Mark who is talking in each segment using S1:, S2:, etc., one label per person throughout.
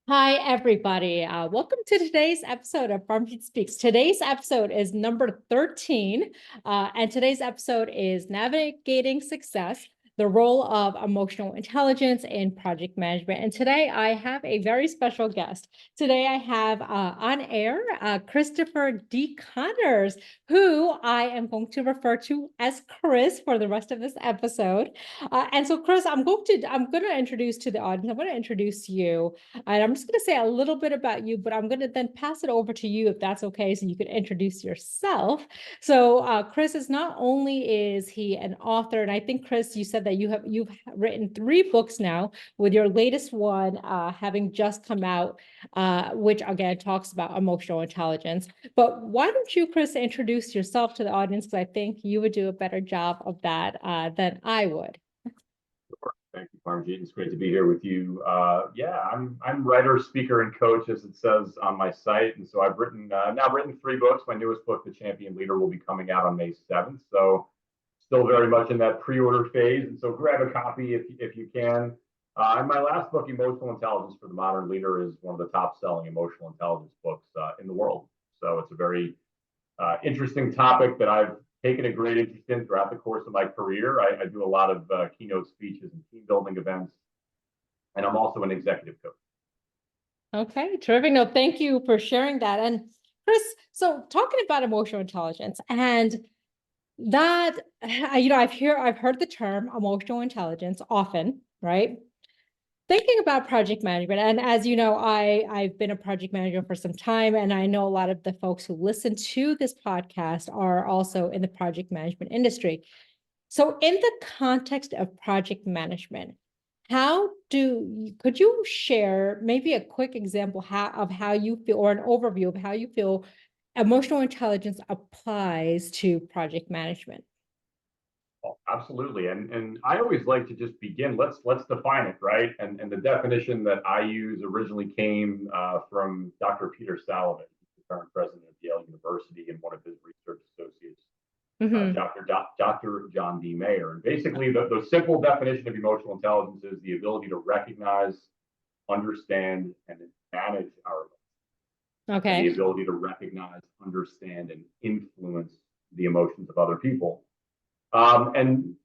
S1: Hi, everybody. Welcome to today's episode of ParmjitSpeaks. Today's episode is number 13, and today's episode is Navigating Success, the Role of Emotional Intelligence in Project Management. And today I have a very special guest. Today I have on air Christopher D. Connors, who I am going to refer to as Chris for the rest of this episode. And so, Chris, I'm going to introduce to the audience. I'm going to introduce you. And I'm just going to say a little bit about you, but I'm going to then pass it over to you if that's okay, so you can introduce yourself. So Chris is not only is he an author, and I think, Chris, you said that you've written 3 books now, with your latest one having just come out, which again talks about emotional intelligence. But why don't you, Chris, introduce yourself to the audience, because I think you would do a better job of that than I would.
S2: Thank you, Parmjit. It's great to be here with you. I'm writer, speaker, and coach, as it says on my site. And so I've now written 3 books. My newest book, The Champion Leader, will be coming out on May 7th. So still very much in that pre-order phase. And so grab a copy if you can. And my last book, Emotional Intelligence for the Modern Leader, is one of the top-selling emotional intelligence books in the world. So it's a very interesting topic that I've taken a great interest in throughout the course of my career. I do a lot of keynote speeches and team building events, and I'm also an executive coach.
S1: Okay, terrific. No, thank you for sharing that. And Chris, so talking about emotional intelligence and that, I've heard the term emotional intelligence often, right? Thinking about project management, and as you know, I've been a project manager for some time, and I know a lot of the folks who listen to this podcast are also in the project management industry. So in the context of project management, could you share maybe a quick example of how you feel, or an overview of how you feel emotional intelligence applies to project management?
S2: Oh, absolutely, and I always like to just begin. Let's define it, right? And the definition that I use originally came from Dr. Peter Salovey, the current president of Yale University, and one of his research associates,
S1: Mm-hmm.
S2: Dr. John D. Mayer. And basically, the simple definition of emotional intelligence is the ability to recognize, understand, and manage our emotions, and the
S1: Okay.
S2: ability to recognize, understand, and influence the emotions of other people. And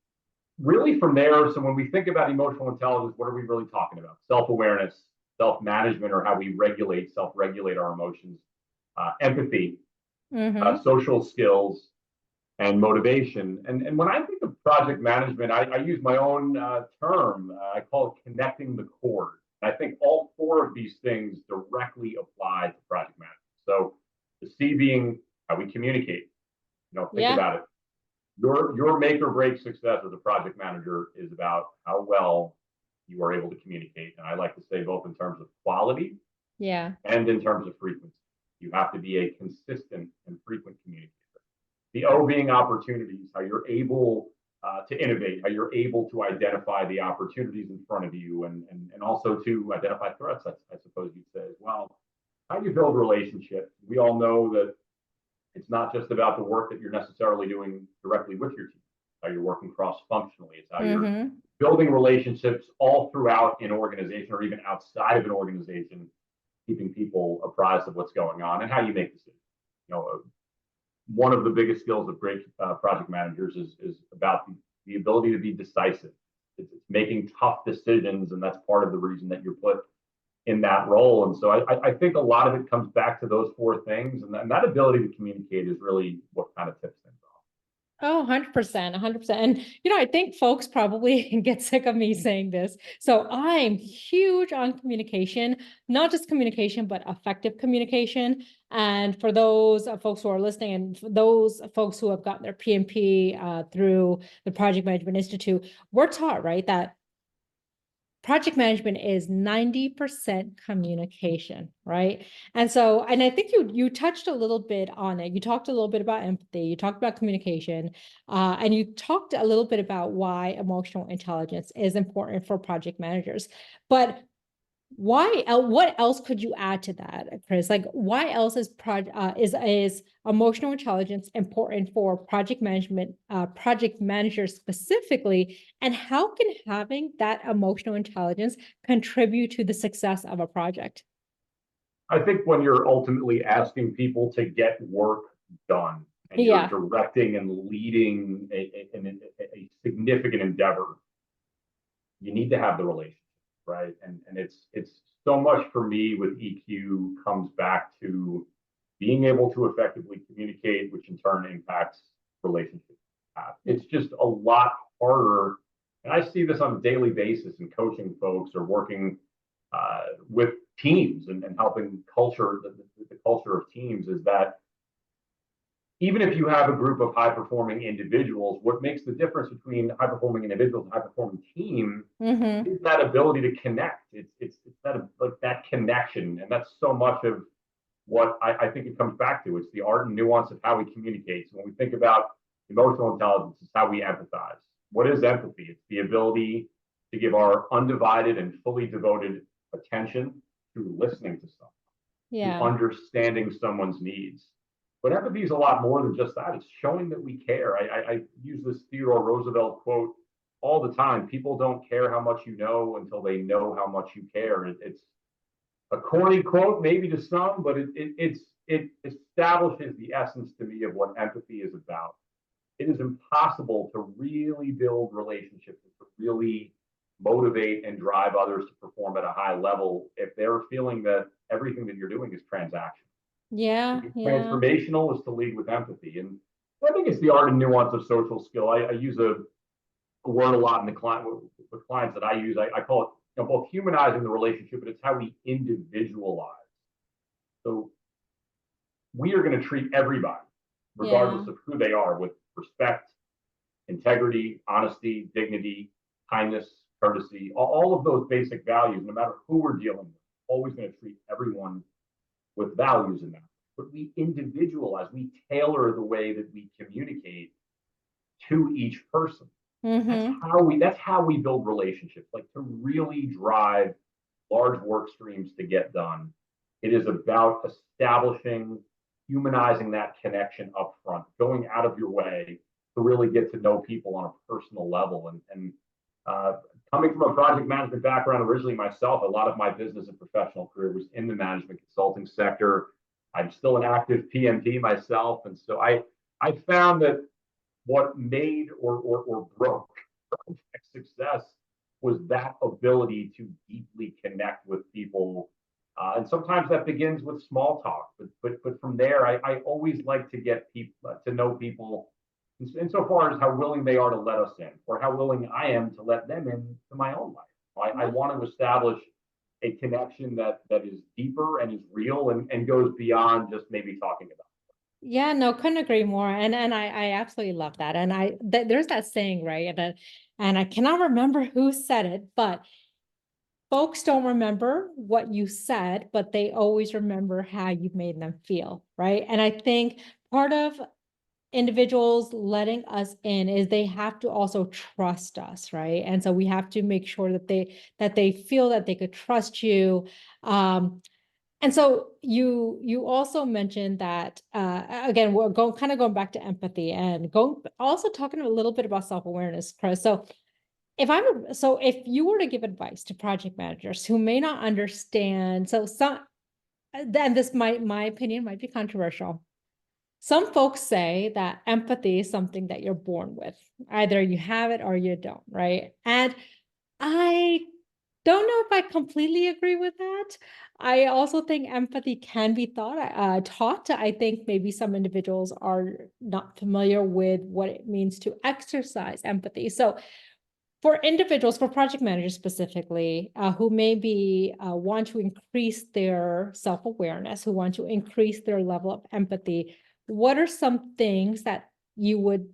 S2: really from there, so when we think about emotional intelligence, what are we really talking about? Self-awareness, self-management, or how we self-regulate our emotions, empathy,
S1: Mm-hmm.
S2: social skills, and motivation. And when I think of project management, I use my own term. I call it connecting the cord. And I think all 4 of these things directly apply to project management. So the C being how we communicate. Think
S1: Yeah.
S2: about it. Your make or break success as a project manager is about how well you are able to communicate. And I like to say both in terms of quality
S1: Yeah.
S2: and in terms of frequency. You have to be a consistent and frequent communicator. The O being opportunities, how you're able to innovate, how you're able to identify the opportunities in front of you, and also to identify threats, I suppose you'd say as well. How do you build relationships? We all know that it's not just about the work that you're necessarily doing directly with your team, how you're working cross-functionally. It's how you're
S1: Mm-hmm.
S2: building relationships all throughout an organization or even outside of an organization, keeping people apprised of what's going on and how you make decisions. One of the biggest skills of great project managers is about the ability to be decisive. It's making tough decisions, and that's part of the reason that you're put in that role. And so I think a lot of it comes back to those 4 things, and that ability to communicate is really what kind of tips things off.
S1: Oh, 100%, 100%. And, I think folks probably get sick of me saying this. So I'm huge on communication, not just communication, but effective communication. And for those folks who are listening, and for those folks who have gotten their PMP through the Project Management Institute, we're taught, right, that project management is 90% communication, right? And so, and I think you touched a little bit on it. You talked a little bit about empathy, you talked about communication, and you talked a little bit about why emotional intelligence is important for project managers. But what else could you add to that, Chris? Like, why else is emotional intelligence important for project managers specifically, and how can having that emotional intelligence contribute to the success of a project?
S2: I think when you're ultimately asking people to get work done and you're
S1: Yeah.
S2: directing and leading a significant endeavor, you need to have the relationship, right? And it's so much for me with EQ comes back to being able to effectively communicate, which in turn impacts relationships. It's just a lot harder, and I see this on a daily basis in coaching folks or working with teams and helping culture the culture of teams is that even if you have a group of high performing individuals, what makes the difference between high performing individuals and high performing team
S1: Mm-hmm.
S2: is that ability to connect. It's that like that connection, and that's so much of what I think it comes back to. It's the art and nuance of how we communicate. So when we think about emotional intelligence, it's how we empathize. What is empathy? It's the ability to give our undivided and fully devoted attention to listening to someone, to
S1: Yeah.
S2: understanding someone's needs. But empathy is a lot more than just that. It's showing that we care. I use this Theodore Roosevelt quote all the time. People don't care how much you know until they know how much you care. It's a corny quote, maybe to some, but it establishes the essence to me of what empathy is about. It is impossible to really build relationships, to really motivate and drive others to perform at a high level if they're feeling that everything that you're doing is transactional. To
S1: Yeah.
S2: be
S1: Yeah.
S2: transformational is to lead with empathy. And I think it's the art and nuance of social skill. I use a word a lot in the client with clients that I use. I call it both humanizing the relationship, but it's how we individualize. So we are going to treat everybody,
S1: Yeah.
S2: regardless of who they are, with respect, integrity, honesty, dignity, kindness, courtesy, all of those basic values, no matter who we're dealing with. Always going to treat everyone with values in that. But we individualize, we tailor the way that we communicate to each person.
S1: Mm-hmm.
S2: That's how we build relationships, like to really drive large work streams to get done. It is about establishing, humanizing that connection up front, going out of your way to really get to know people on a personal level. And coming from a project management background originally myself, a lot of my business and professional career was in the management consulting sector. I'm still an active PMP myself, and so I found that what made or broke success was that ability to deeply connect with people. And sometimes that begins with small talk, but from there, I always like to get people to know people insofar as how willing they are to let us in, or how willing I am to let them into my own life. I want to establish a connection that is deeper and is real and goes beyond just maybe talking about.
S1: Yeah, no, couldn't agree more. And I absolutely love that. And there's that saying, right? And I cannot remember who said it, but folks don't remember what you said, but they always remember how you made them feel, right? And I think part of individuals letting us in is they have to also trust us, right? And so we have to make sure that they feel that they could trust you. And so you also mentioned that again, we're going back to empathy and going also talking a little bit about self-awareness, Chris. So if you were to give advice to project managers who may not understand, so some then this might my opinion might be controversial. Some folks say that empathy is something that you're born with. Either you have it or you don't, right? And I don't know if I completely agree with that. I also think empathy can be taught. I think maybe some individuals are not familiar with what it means to exercise empathy. So for individuals, for project managers specifically, who maybe want to increase their self-awareness, who want to increase their level of empathy, what are some things that you would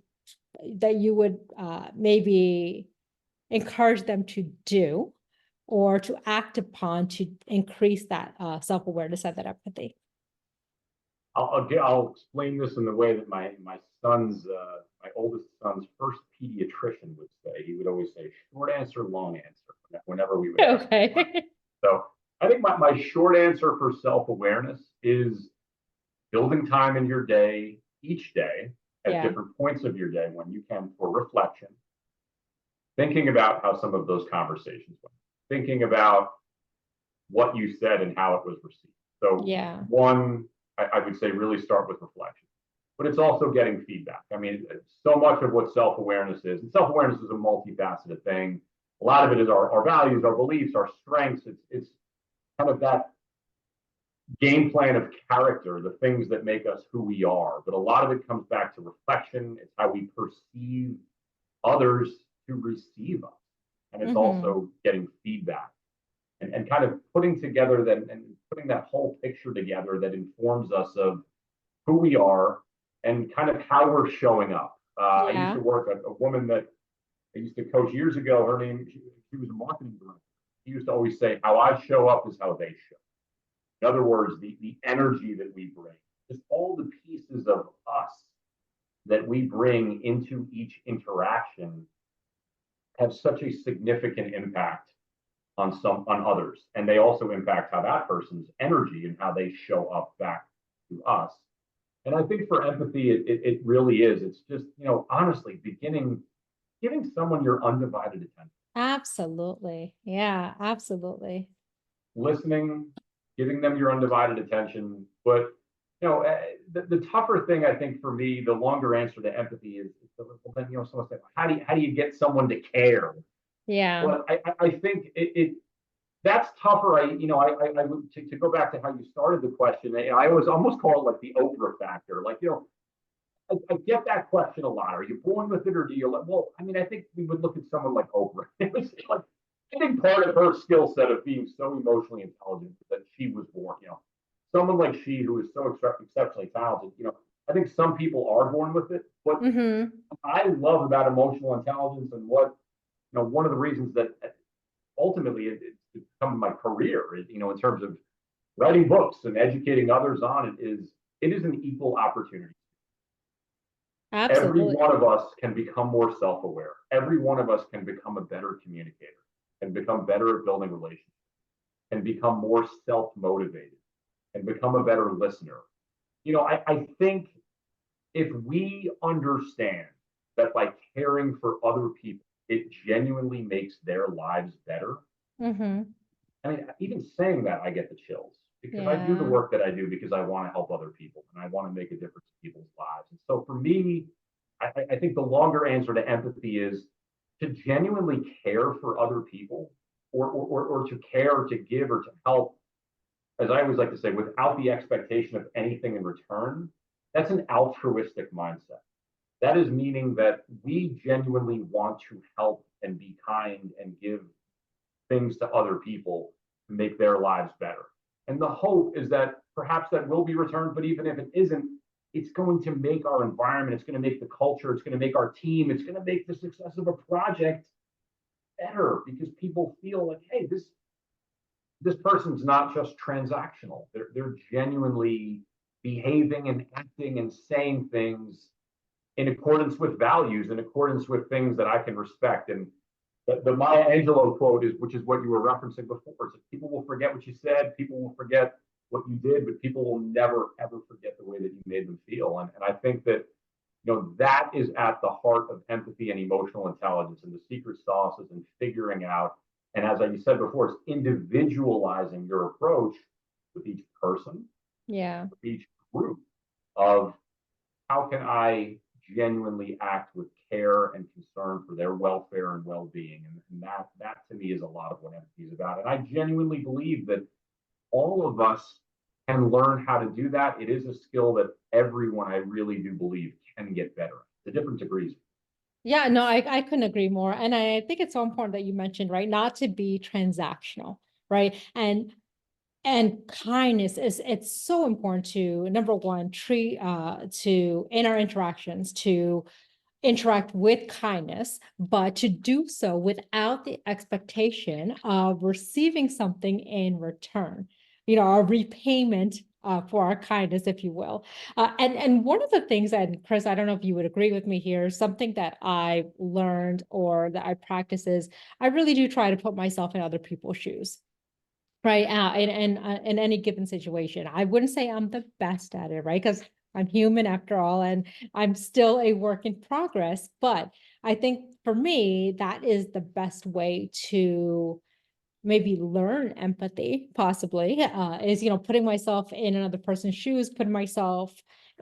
S1: maybe encourage them to do or to act upon to increase that self-awareness and that empathy?
S2: I'll explain this in the way that my oldest son's first pediatrician would say. He would always say, short answer, long answer, whenever we would ask him.
S1: Okay.
S2: So I think my short answer for self-awareness is building time in your day, each day, at
S1: Yeah.
S2: different points of your day when you can, for reflection, thinking about how some of those conversations went, thinking about what you said and how it was received. So
S1: Yeah.
S2: one, I would say really start with reflection, but it's also getting feedback. I mean, so much of what self-awareness is, and self-awareness is a multifaceted thing. A lot of it is our values, our beliefs, our strengths. It's kind of that game plan of character, the things that make us who we are. But a lot of it comes back to reflection. It's how we perceive others to receive us. And it's also getting feedback and kind of putting together that and putting that whole picture together that informs us of who we are and kind of how we're showing up. I used
S1: Yeah.
S2: to work a woman that I used to coach years ago. Her name, she was a marketing director. She used to always say, how I show up is how they show. In other words, the energy that we bring, just all the pieces of us that we bring into each interaction have such a significant impact on others. And they also impact how that person's energy and how they show up back to us. And I think for empathy, it really is. It's just, honestly, giving someone your undivided attention.
S1: Absolutely. Yeah, absolutely.
S2: Listening, giving them your undivided attention. But the tougher thing I think for me, the longer answer to empathy is then someone said, how do you get someone to care?
S1: Yeah.
S2: Well, I think that's tougher. I would to go back to how you started the question. I always almost call it like the Oprah factor. Like I get that question a lot. Are you born with it, or do you? Well, I mean, I think we would look at someone like Oprah. It was like I think part of her skill set of being so emotionally intelligent that she was born. Someone like she who is so exceptionally talented. I think some people are born with it. What I love about emotional intelligence and what one of the reasons that ultimately it's become my career, in terms of writing books and educating others on it is an equal opportunity. Every
S1: Absolutely.
S2: one of us can become more self-aware. Every one of us can become a better communicator, can become better at building relationships, can become more self-motivated, and become a better listener. I think if we understand that by caring for other people, it genuinely makes their lives better. I mean, even saying that, I get the chills because I do the
S1: Yeah.
S2: work that I do because I want to help other people and I want to make a difference in people's lives. And so for me, I think the longer answer to empathy is to genuinely care for other people or to care, to give, or to help, as I always like to say, without the expectation of anything in return. That's an altruistic mindset. That is meaning that we genuinely want to help and be kind and give things to other people to make their lives better. And the hope is that perhaps that will be returned, but even if it isn't, it's going to make our environment, it's going to make the culture, it's going to make our team, it's going to make the success of a project better because people feel like, hey, this person's not just transactional. They're genuinely behaving and acting and saying things in accordance with values, in accordance with things that I can respect. And the Maya Angelou quote is, which is what you were referencing before. So people will forget what you said, people will forget what you did, but people will never ever forget the way that you made them feel. And I think that that is at the heart of empathy and emotional intelligence, and the secret sauce is in figuring out. And as I said before, it's individualizing your approach with each person,
S1: Yeah.
S2: with each group of how can I genuinely act with care and concern for their welfare and well-being. And that to me is a lot of what empathy is about. And I genuinely believe that all of us can learn how to do that. It is a skill that everyone, I really do believe, can get better at, to different degrees.
S1: Yeah, no, I couldn't agree more. And I think it's so important that you mentioned, right, not to be transactional, right? And kindness is, it's so important to, number one, treat to in our interactions to interact with kindness, but to do so without the expectation of receiving something in return, a repayment for our kindness, if you will. And one of the things, and Chris, I don't know if you would agree with me here, something that I learned or that I practice is I really do try to put myself in other people's shoes. Right. In any given situation. I wouldn't say I'm the best at it, right? Because I'm human after all, and I'm still a work in progress. But I think for me, that is the best way to maybe learn empathy, possibly, is, putting myself in another person's shoes, putting myself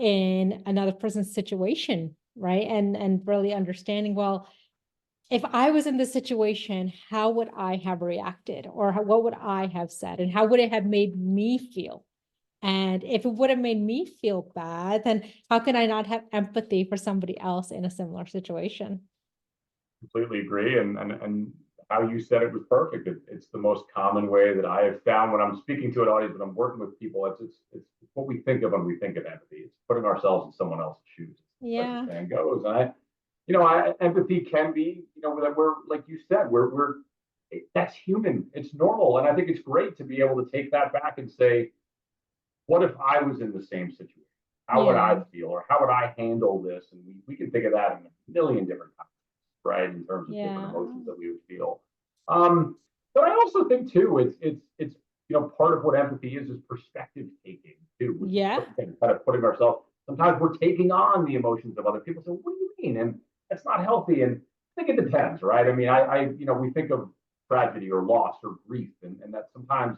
S1: in another person's situation, right? And really understanding, well, if I was in this situation, how would I have reacted, or what would I have said, and how would it have made me feel? And if it would have made me feel bad, then how can I not have empathy for somebody else in a similar situation?
S2: Completely agree. And how you said it was perfect. It's the most common way that I have found when I'm speaking to an audience, when I'm working with people. It's what we think of when we think of empathy. It's putting ourselves in someone else's shoes, as the
S1: Yeah,
S2: saying goes. And empathy can be, that we're, like you said, that's human. It's normal. And I think it's great to be able to take that back and say, what if I was in the same situation? How would
S1: yeah,
S2: I feel, or how would I handle this? And we can think of that in a million different times, right? In terms of different
S1: yeah,
S2: emotions that we would feel. Um, but I also think too, it's part of what empathy is perspective taking too, which is
S1: yeah,
S2: again, kind of putting ourselves. Sometimes we're taking on the emotions of other people. So what do you mean? And that's not healthy. And I think it depends, right? I mean, we think of tragedy or loss or grief, and that sometimes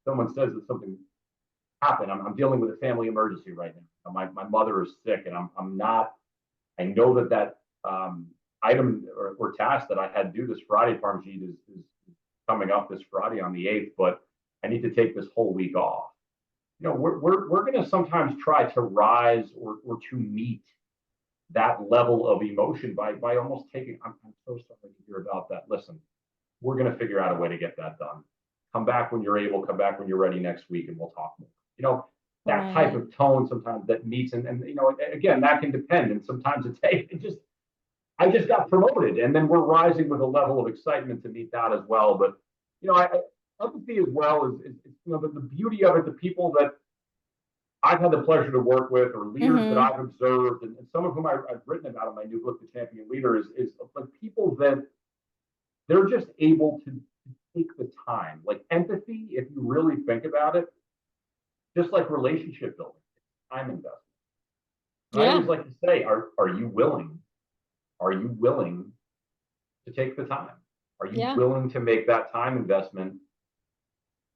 S2: someone says that something happened. I'm dealing with a family emergency right now. My mother is sick, and I'm not. I know that item or task that I had due this Friday, Parmjit, is coming up this Friday on the 8th, but I need to take this whole week off. We're going to sometimes try to rise or to meet that level of emotion by almost taking. I'm so sorry to hear about that. Listen, we're going to figure out a way to get that done. Come back when you're able. Come back when you're ready next week, and we'll talk more. That type
S1: right.
S2: of tone sometimes that meets, and again, that can depend. And sometimes it's, hey, I just got promoted, and then we're rising with a level of excitement to meet that as well. But empathy as well is the beauty of it. The people that I've had the pleasure to work with, or leaders that
S1: Mm-hmm.
S2: I've observed, and some of whom I've written about in my new book, The Champion Leader, is like people that they're just able to take the time. Like empathy, if you really think about it, just like relationship building, time investment. And I always
S1: Yeah,
S2: like to say, are you willing? Are you willing to take the time? Are you
S1: yeah,
S2: willing to make that time investment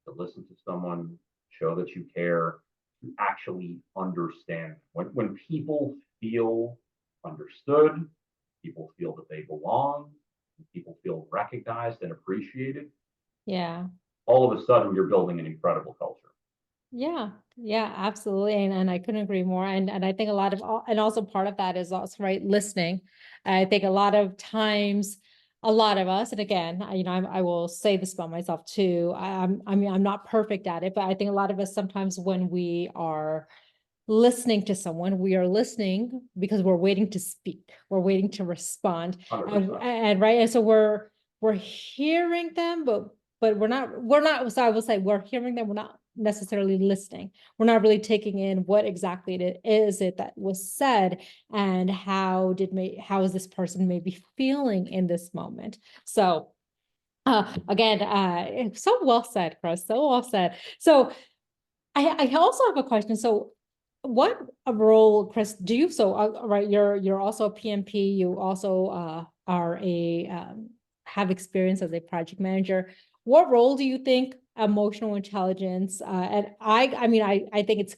S2: to listen to someone, show that you care, to actually understand? When people feel understood, people feel that they belong, people feel recognized and appreciated,
S1: yeah.
S2: all of a sudden you're building an incredible culture.
S1: Yeah, yeah, absolutely. And I couldn't agree more. And I think a lot of, and also part of that is also, right, listening. I think a lot of times, a lot of us, and again, I will say this about myself too. I mean, I'm not perfect at it, but I think a lot of us sometimes when we are listening to someone, we are listening because we're waiting to speak, we're waiting to respond. And
S2: 100%.
S1: right. And so we're hearing them, but we're not, so I will say we're hearing them, we're not necessarily listening. We're not really taking in what exactly it is it that was said, and how is this person maybe feeling in this moment. So again, so well said, Chris, so well said. So I also have a question. So what a role, Chris, do you, so, right, you're also a PMP, you also are have experience as a project manager. What role do you think emotional intelligence, and I mean, I think it's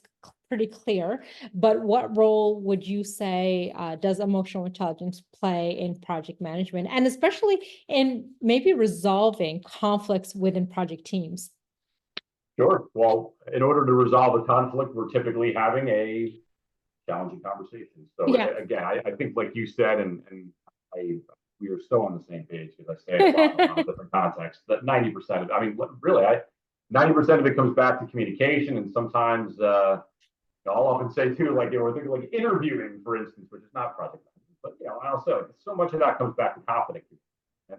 S1: pretty clear, but what role would you say does emotional intelligence play in project management, and especially in maybe resolving conflicts within project teams?
S2: Sure. Well, in order to resolve a conflict, we're typically having a challenging conversation. So
S1: Yeah.
S2: again, I think like you said, and I we are so on the same page because I say it a lot of different contexts. That 90% of, I mean, really, 90% of it comes back to communication, and sometimes I'll often say too, like we're thinking like interviewing, for instance, which is not project management, but also so much of that comes back to confidence,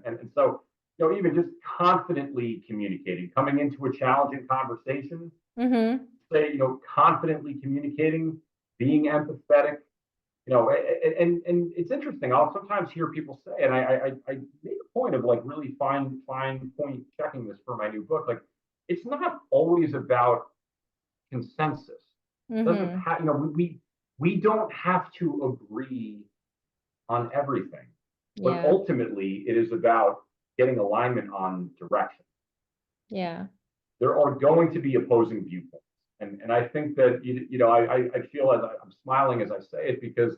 S2: and so even just confidently communicating, coming into a challenging conversation,
S1: Mm-hmm.
S2: say confidently communicating, being empathetic, and it's interesting. I'll sometimes hear people say, and I made a point of like really fine point checking this for my new book. Like, it's not always about consensus. Doesn't
S1: Mm-hmm.
S2: have we don't have to agree on everything, but
S1: Yeah.
S2: ultimately it is about getting alignment on direction.
S1: Yeah.
S2: there are going to be opposing viewpoints. And I think that, I feel as I'm smiling as I say it because,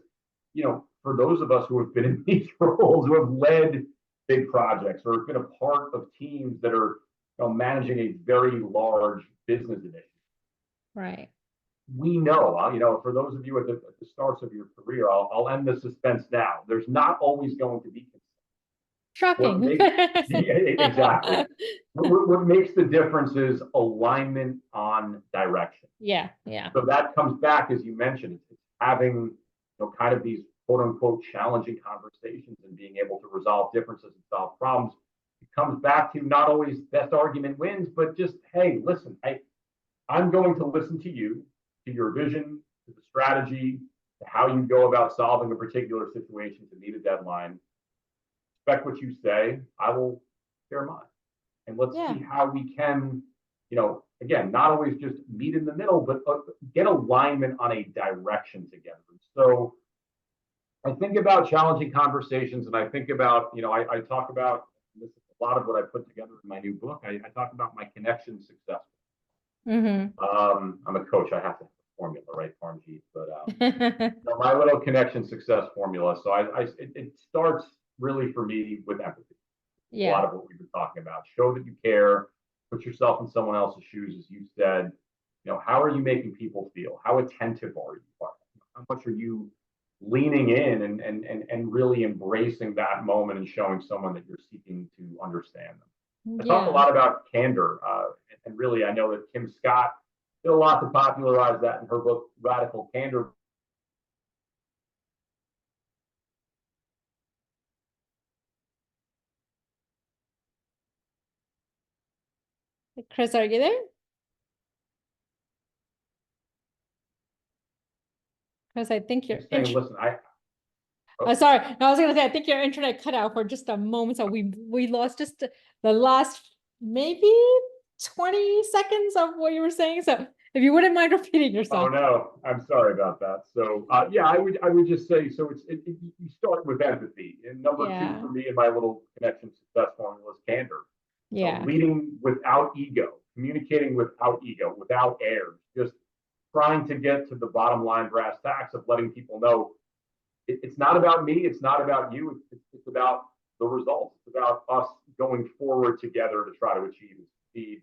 S2: for those of us who have been in these roles, who have led big projects or have been a part of teams that are managing a very large business initiative,
S1: Right.
S2: we know, for those of you at the starts of your career, I'll end the suspense now. There's not always going to be what
S1: Shocking.
S2: makes exactly what makes the difference is alignment on direction.
S1: Yeah. Yeah.
S2: So that comes back, as you mentioned, it's having kind of these quote unquote challenging conversations and being able to resolve differences and solve problems. It comes back to not always best argument wins, but just, hey, listen, I'm going to listen to you, to your vision, to the strategy, to how you go about solving a particular situation to meet a deadline. Respect what you say. I will share mine. And let's
S1: Yeah.
S2: see how we can, again, not always just meet in the middle, but get alignment on a direction together. So I think about challenging conversations and I think about, I talk about, this is a lot of what I put together in my new book. I talk about my connection success. I'm a coach. I have to have a formula, right, Parmjit? But my little connection success formula. So it starts really for me with empathy. A lot of what we've been talking about. Show that you care. Put yourself in someone else's shoes, as you said. How are you making people feel? How attentive are you? How much are you leaning in and really embracing that moment and showing someone that you're seeking to understand them? I talk a lot about candor, and really, I know that Kim Scott did a lot to popularize that in her book, Radical Candor.
S1: Chris, are you there? Chris, I think you're
S2: saying, listen,
S1: sorry. No, I was going to say, I think your internet cut out for just a moment. So we lost just the last maybe 20 seconds of what you were saying. So if you wouldn't mind repeating yourself.
S2: Oh no, I'm sorry about that. So yeah, I would just say, so you start with empathy, and number two for me in my little connection success formula is candor.
S1: Yeah.
S2: Leading without ego, communicating without ego, without airs, just trying to get to the bottom line brass tacks of letting people know it's not about me, it's not about you, it's about the results. It's about us going forward together to try to achieve and succeed.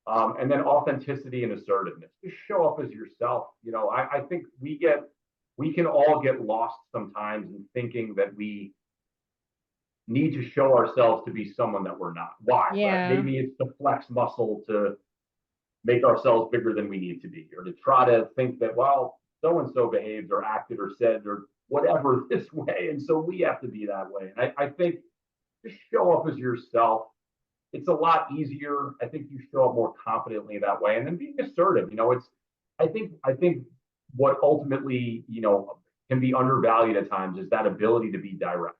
S2: And then authenticity and assertiveness. Just show up as yourself. I think we can all get lost sometimes in thinking that we need to show ourselves to be someone that we're not. Why?
S1: Yeah.
S2: Maybe it's to flex muscle to make ourselves bigger than we need to be, or to try to think that, well, so-and-so behaved or acted or said or whatever this way, and so we have to be that way. And I think just show up as yourself. It's a lot easier. I think you show up more confidently that way. And then being assertive, I think what ultimately, can be undervalued at times is that ability to be direct.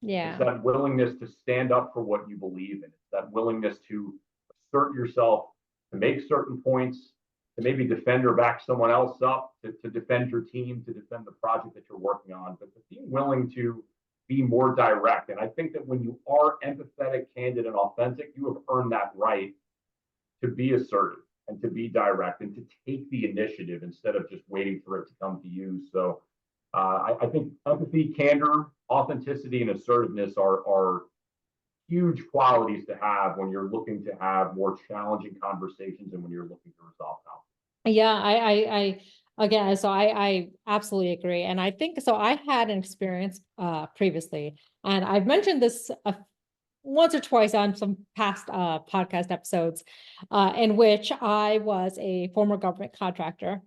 S1: Yeah.
S2: It's that willingness to stand up for what you believe in. It's that willingness to assert yourself, to make certain points, to maybe defend or back someone else up, to defend your team, to defend the project that you're working on, but being willing to be more direct. And I think that when you are empathetic, candid, and authentic, you have earned that right to be assertive and to be direct and to take the initiative instead of just waiting for it to come to you. So I think empathy, candor, authenticity, and assertiveness are huge qualities to have when you're looking to have more challenging conversations and when you're looking to resolve conflict.
S1: Yeah, I again, so I absolutely agree. And I think, so I had an experience previously, and I've mentioned this once or twice on some past podcast episodes, in which I was a former government contractor,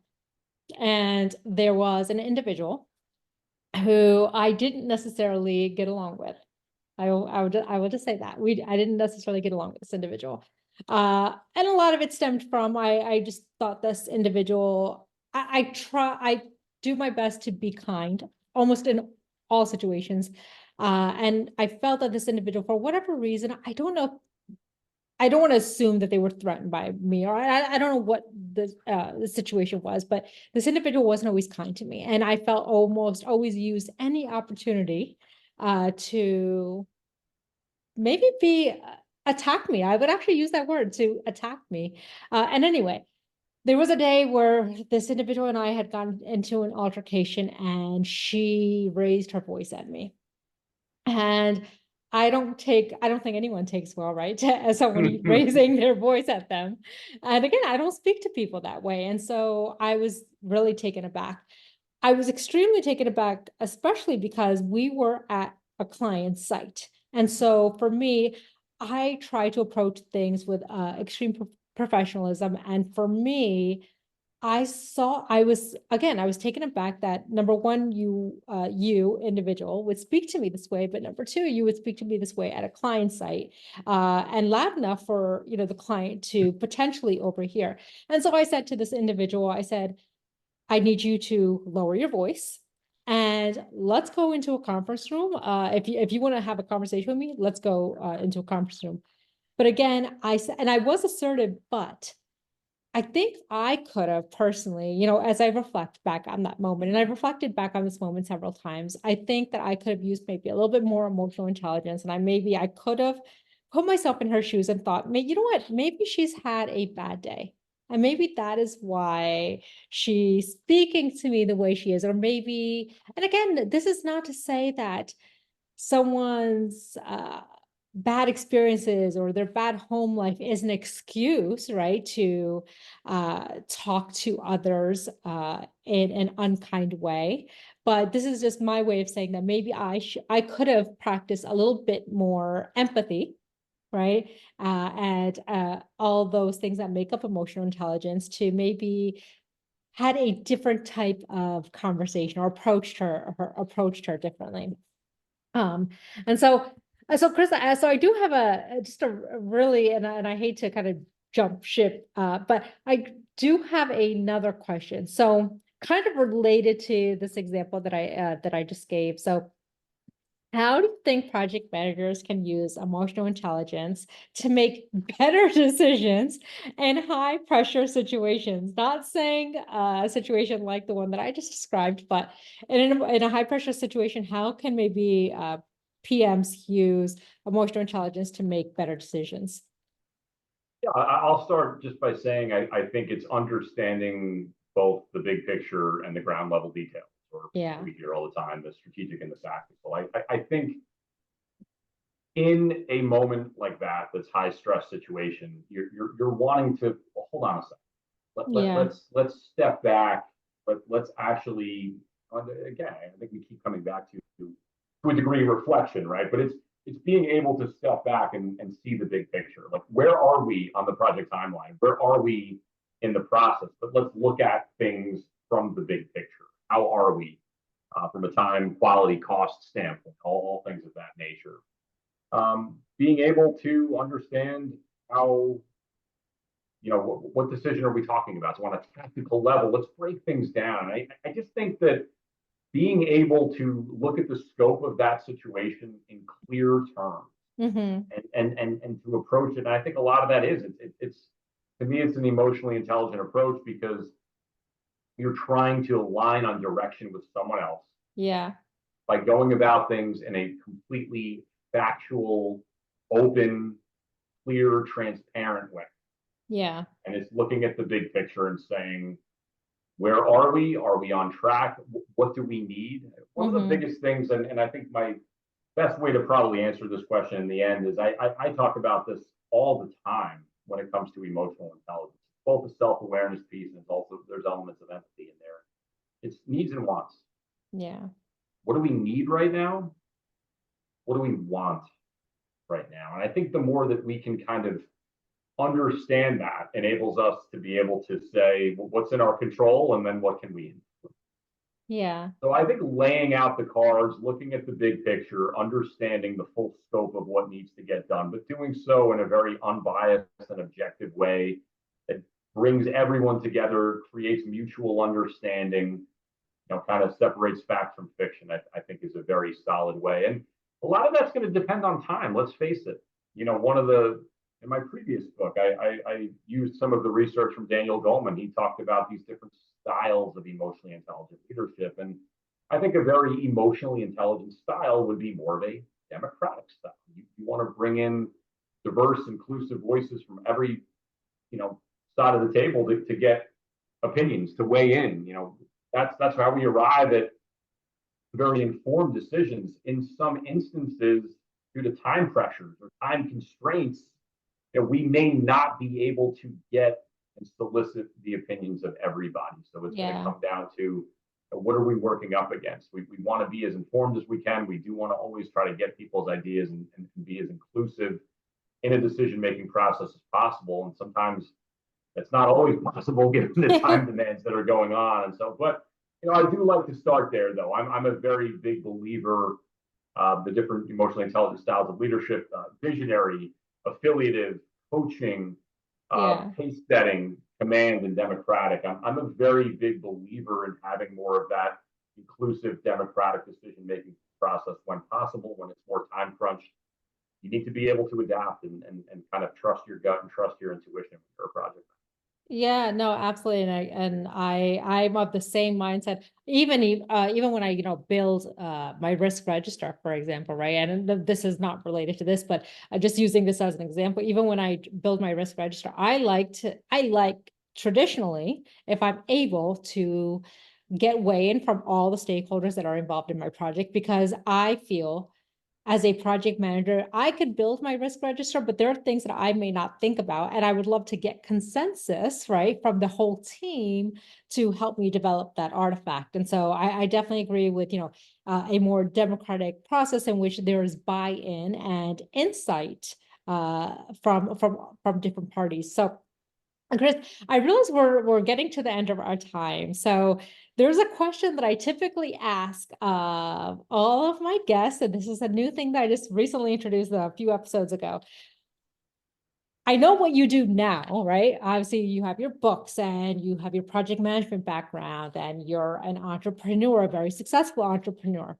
S1: and there was an individual who I didn't necessarily get along with. I will just say that I didn't necessarily get along with this individual. And a lot of it stemmed from, I just thought this individual, I do my best to be kind almost in all situations. And I felt that this individual, for whatever reason, I don't know, I don't want to assume that they were threatened by me, or I don't know what the situation was, but this individual wasn't always kind to me. And I felt almost always used any opportunity to maybe be attack me. I would actually use that word, to attack me. And anyway, there was a day where this individual and I had gotten into an altercation, and she raised her voice at me. And I don't think anyone takes well, right? As someone raising their voice at them. And again, I don't speak to people that way. And so I was really taken aback. I was extremely taken aback, especially because we were at a client's site. And so for me, I try to approach things with extreme professionalism. And for me, I was taken aback that number one, you individual would speak to me this way, but number two, you would speak to me this way at a client site, and loud enough for, the client to potentially overhear. And so I said to this individual, I said, I need you to lower your voice and let's go into a conference room. If you want to have a conversation with me, let's go into a conference room. But again, I said, and I was assertive, but I think I could have personally, as I reflect back on that moment, and I've reflected back on this moment several times, I think that I could have used maybe a little bit more emotional intelligence. And I could have put myself in her shoes and thought, you know what, maybe she's had a bad day. And maybe that is why she's speaking to me the way she is. Or maybe, and again, this is not to say that someone's bad experiences or their bad home life is an excuse, right, to talk to others in an unkind way. But this is just my way of saying that maybe I could have practiced a little bit more empathy, right, and all those things that make up emotional intelligence, to maybe had a different type of conversation or approached her differently. Um, and so Chris, so I do have just a really, and I hate to kind of jump ship, but I do have another question. So kind of related to this example that I just gave. So how do you think project managers can use emotional intelligence to make better decisions in high pressure situations? Not saying a situation like the one that I just described, but in a high pressure situation, how can maybe PMs use emotional intelligence to make better decisions?
S2: Yeah, I'll start just by saying I think it's understanding both the big picture and the ground level details, or
S1: Yeah.
S2: we hear all the time, the strategic and the tactical. I think in a moment like that, that's high stress situation, you're wanting to, well, hold on a second.
S1: Yeah.
S2: Let's step back. Let's actually, again, I think we keep coming back to a degree reflection, right? But it's being able to step back and see the big picture. Like, where are we on the project timeline? Where are we in the process? But let's look at things from the big picture. How are we from a time, quality, cost standpoint? All things of that nature. Being able to understand how, what decision are we talking about? So on a tactical level, let's break things down. I just think that being able to look at the scope of that situation in clear terms
S1: Mm-hmm.
S2: and to approach it. And I think a lot of that is it's to me, it's an emotionally intelligent approach, because you're trying to align on direction with someone else
S1: Yeah.
S2: by going about things in a completely factual, open, clear, transparent way.
S1: Yeah.
S2: And it's looking at the big picture and saying, where are we? Are we on track? What do we need? One of the
S1: Mm-hmm.
S2: biggest things, and I think my best way to probably answer this question in the end is I talk about this all the time when it comes to emotional intelligence. Both the self-awareness piece, and it's also, there's elements of empathy in there. It's needs and wants.
S1: Yeah.
S2: What do we need right now? What do we want right now? And I think the more that we can kind of understand that, enables us to be able to say, well, what's in our control, and then what can we influence.
S1: Yeah.
S2: So I think laying out the cards, looking at the big picture, understanding the full scope of what needs to get done, but doing so in a very unbiased and objective way that brings everyone together, creates mutual understanding, kind of separates fact from fiction, I think is a very solid way. And a lot of that's going to depend on time. Let's face it. One of the, in my previous book, I used some of the research from Daniel Goleman. He talked about these different styles of emotionally intelligent leadership. And I think a very emotionally intelligent style would be more of a democratic style. You want to bring in diverse, inclusive voices from every, side of the table to get opinions, to weigh in. That's how we arrive at very informed decisions. In some instances, due to time pressures or time constraints, we may not be able to get and solicit the opinions of everybody. So it's going to come down to what are we working up against? We want to be as informed as we can. We do want to always try to get people's ideas and be as inclusive in a decision-making process as possible. And sometimes it's not always possible given the time demands that are going on. And so, but I do like to start there, though. I'm a very big believer of the different emotionally intelligent styles of leadership: visionary, affiliative, coaching, pace setting, command, and democratic. I'm a very big believer in having more of that inclusive, democratic decision-making process when possible, when it's more time crunched. You need to be able to adapt and kind of trust your gut and trust your intuition with your project.
S1: Yeah, no, absolutely. And I'm of the same mindset. Even when I, build my risk register, for example, right? And this is not related to this, but I'm just using this as an example. Even when I build my risk register, I like traditionally, if I'm able to get weigh-in from all the stakeholders that are involved in my project, because I feel as a project manager, I could build my risk register, but there are things that I may not think about. And I would love to get consensus, right, from the whole team to help me develop that artifact. And so I definitely agree with, a more democratic process in which there is buy-in and insight from different parties. So, Chris, I realize we're getting to the end of our time. So there's a question that I typically ask all of my guests, and this is a new thing that I just recently introduced a few episodes ago. I know what you do now, right? Obviously, you have your books and you have your project management background, and you're an entrepreneur, a very successful entrepreneur.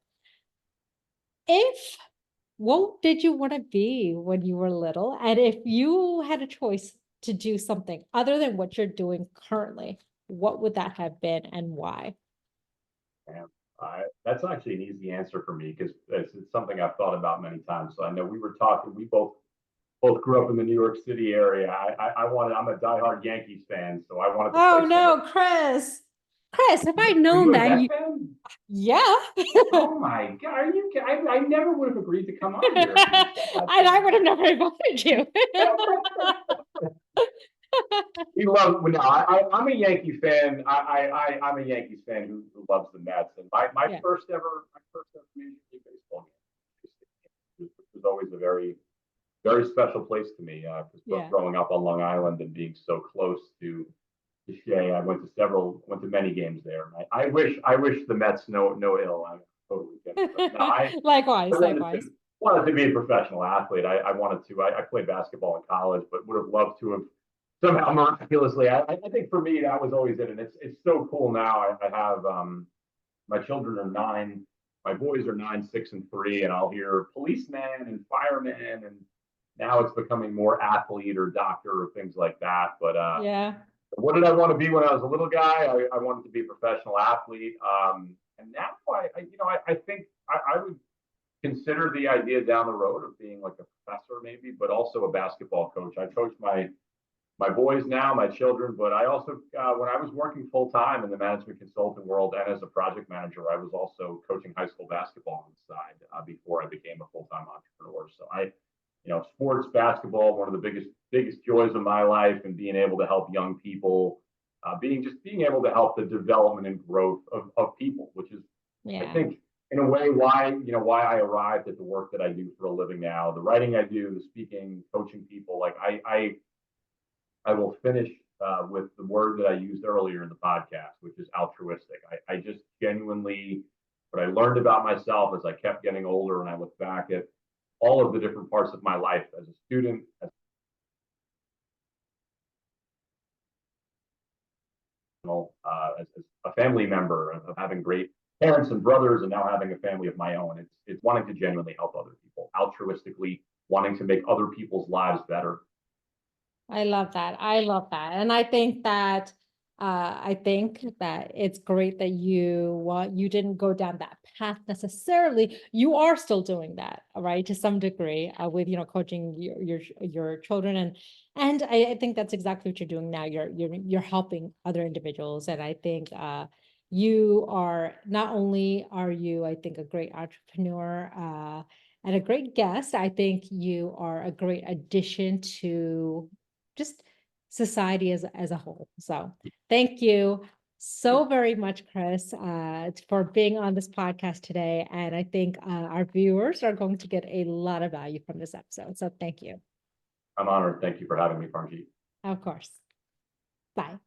S1: What did you want to be when you were little? And if you had a choice to do something other than what you're doing currently, what would that have been and why?
S2: That's actually an easy answer for me because it's something I've thought about many times. So I know we were talking. We both grew up in the New York City area. I'm a diehard Yankees fan, so I wanted to
S1: Oh
S2: play
S1: no,
S2: center.
S1: Chris, if I'd
S2: Were
S1: known
S2: you a
S1: that,
S2: Met fan?
S1: yeah.
S2: Oh my God, are you? I never would have agreed to come on here if you said that to
S1: And I
S2: me.
S1: would have never invited you.
S2: He loves. No, I'm a Yankee fan. I'm a Yankees fan who loves the Mets. And my
S1: Yeah,
S2: first ever Major League Baseball game was always a very special place to me.
S1: yeah.
S2: Growing up on Long Island and being so close to Shea, I went to many games there. I wish the Mets no ill. I'm totally kidding. But no, I
S1: Likewise,
S2: wanted
S1: likewise.
S2: to be a professional athlete. I wanted to. I played basketball in college, but would have loved to have somehow miraculously. I think for me that was always it, and it's so cool now. I have my children are 9. My boys are 9, 6, and 3, and I'll hear policeman and fireman, and now it's becoming more athlete or doctor or things like that. But
S1: Yeah.
S2: what did I want to be when I was a little guy? I wanted to be a professional athlete. And now I think I would consider the idea down the road of being like a professor maybe, but also a basketball coach. I coach my boys now, my children, but I also, when I was working full time in the management consulting world and as a project manager, I was also coaching high school basketball on the side before I became a full time entrepreneur. So sports, basketball, one of the biggest joys of my life, and being able to help young people, being able to help the development and growth of people, which is, I think, in a way why I arrived at the work that I do for a living now, the writing I do, the speaking, coaching people. Like I will finish with the word that I used earlier in the podcast, which is altruistic. I just genuinely, what I learned about myself as I kept getting older and I look back at all of the different parts of my life as a student, as a family member, of having great parents and brothers, and now having a family of my own. It's wanting to genuinely help other people, altruistically wanting to make other people's lives better.
S1: I love that. I love that. And I think that I think that it's great that you didn't go down that path necessarily. You are still doing that, right, to some degree, with coaching your children, and I think that's exactly what you're doing now. You're helping other individuals, and I think you are not only are you, I think, a great entrepreneur and a great guest. I think you are a great addition to just society as a whole. So thank you so very much, Chris, for being on this podcast today. And I think our viewers are going to get a lot of value from this episode. So thank you.
S2: I'm honored. Thank you for having me, Parmjit.
S1: Of course. Bye.